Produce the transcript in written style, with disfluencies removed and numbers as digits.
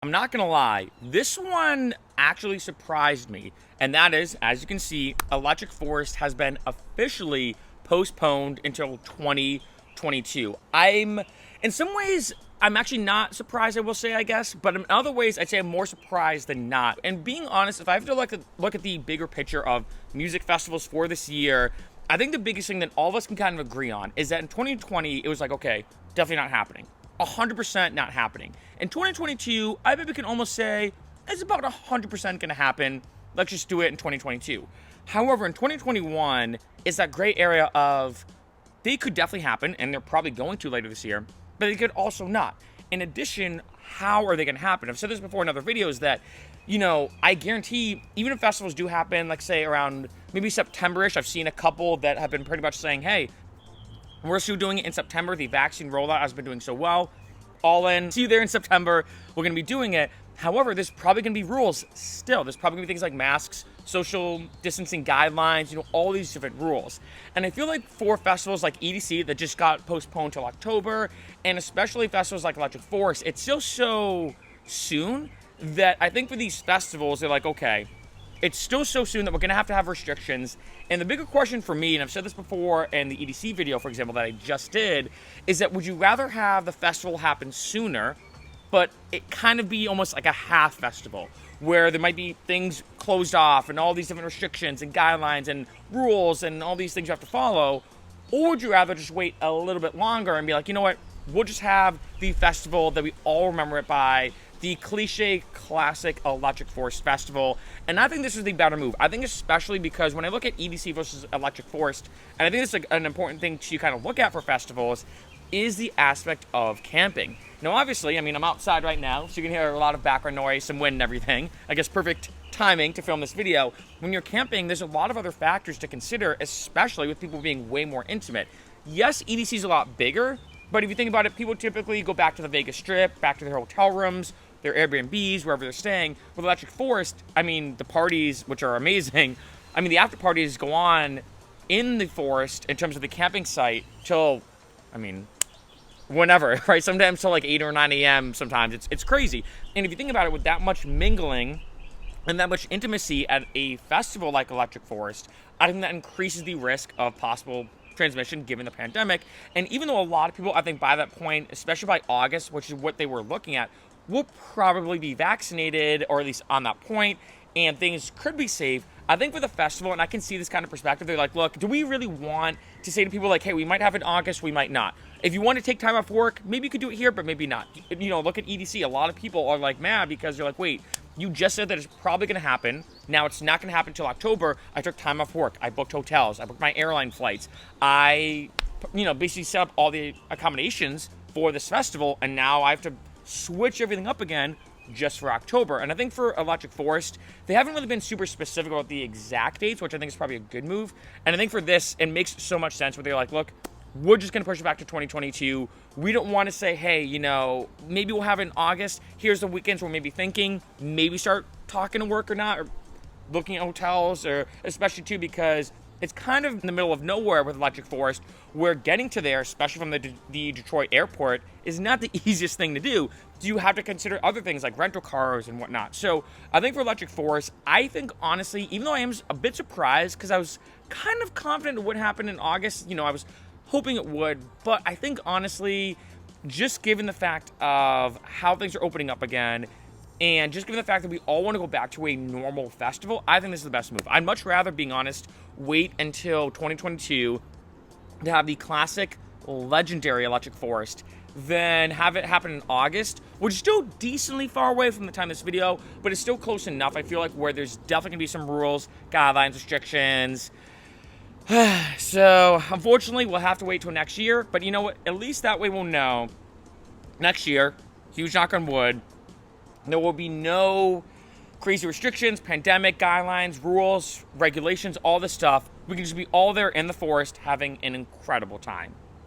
I'm not gonna lie, this one actually surprised me, and that is, as you can see, Electric Forest has been officially postponed until 2022. In some ways, I'm actually not surprised, I will say, I guess, but in other ways, I'd say I'm more surprised than not. And being honest, if I have to look at the bigger picture of music festivals for this year, I think the biggest thing that all of us can kind of agree on is that in 2020, it was like, okay, definitely not happening. 100% not happening. In 2022, I bet we can almost say it's about 100% going to happen. Let's just do it in 2022. However, in 2021, it's that gray area of they could definitely happen, and they're probably going to later this year, but they could also not. In addition, how are they going to happen? I've said this before in other videos that, I guarantee even if festivals do happen, like say around maybe September-ish, I've seen a couple that have been pretty much saying, hey, we're still doing it in September. The vaccine rollout has been doing so well. All in. See you there in September. We're going to be doing it. However, there's probably going to be rules still. There's probably going to be things like masks, social distancing guidelines, all these different rules. And I feel like for festivals like EDC that just got postponed till October, and especially festivals like Electric Forest, it's still so soon that I think for these festivals, they're like, okay, it's still so soon that we're going to have restrictions. And the bigger question for me, and I've said this before in the EDC video, for example, that I just did, is that would you rather have the festival happen sooner, but it kind of be almost like a half festival, where there might be things closed off and all these different restrictions and guidelines and rules and all these things you have to follow, or would you rather just wait a little bit longer and be like, you know what, we'll just have the festival that we all remember it by, the cliche classic Electric Forest Festival. And I think this is the better move. I think especially because when I look at EDC versus Electric Forest, and I think this is an important thing to kind of look at for festivals, is the aspect of camping. Now, obviously, I'm outside right now, so you can hear a lot of background noise, some wind and everything. I guess perfect timing to film this video. When you're camping, there's a lot of other factors to consider, especially with people being way more intimate. Yes, EDC is a lot bigger, but if you think about it, people typically go back to the Vegas Strip, back to their hotel rooms, their Airbnbs, wherever they're staying. With Electric Forest, the parties, which are amazing, the after parties go on in the forest in terms of the camping site till, whenever, right? Sometimes till like 8 or 9 a.m. sometimes. It's crazy. And if you think about it, with that much mingling and that much intimacy at a festival like Electric Forest, I think that increases the risk of possible transmission given the pandemic. And even though a lot of people, I think by that point, especially by August, which is what they were looking at, will probably be vaccinated, or at least on that point, and things could be safe. I think for the festival, and I can see this kind of perspective, they're like, look, do we really want to say to people like, hey, we might have it in August, we might not. If you want to take time off work, maybe you could do it here, but maybe not. Look at EDC. A lot of people are like mad because they're like, wait, you just said that it's probably going to happen. Now it's not going to happen until October. I took time off work. I booked hotels. I booked my airline flights. I, basically set up all the accommodations for this festival, and now I have to switch everything up again just for October. And I think for Electric Forest, they haven't really been super specific about the exact dates, which I think is probably a good move. And I think for this, it makes so much sense where they're like, look, we're just going to push it back to 2022. We don't want to say, hey, maybe we'll have it in August. Here's the weekends we're maybe thinking, maybe start talking to work or not, or looking at hotels, or especially too because it's kind of in the middle of nowhere with Electric Forest, where getting to there, especially from the Detroit airport, is not the easiest thing to do. You have to consider other things like rental cars and whatnot. So I think for Electric Forest, I think honestly, even though I am a bit surprised because I was kind of confident it would happen in August, I was hoping it would, but I think honestly, just given the fact of how things are opening up again, and just given the fact that we all want to go back to a normal festival, I think this is the best move. I'd much rather, being honest, wait until 2022 to have the classic, legendary Electric Forest than have it happen in August, which is still decently far away from the time of this video, but it's still close enough, I feel like, where there's definitely going to be some rules, guidelines, restrictions. So, unfortunately, we'll have to wait till next year, but you know what? At least that way we'll know next year, huge knock on wood, there will be no crazy restrictions, pandemic guidelines, rules, regulations, all this stuff. We can just be all there in the forest having an incredible time.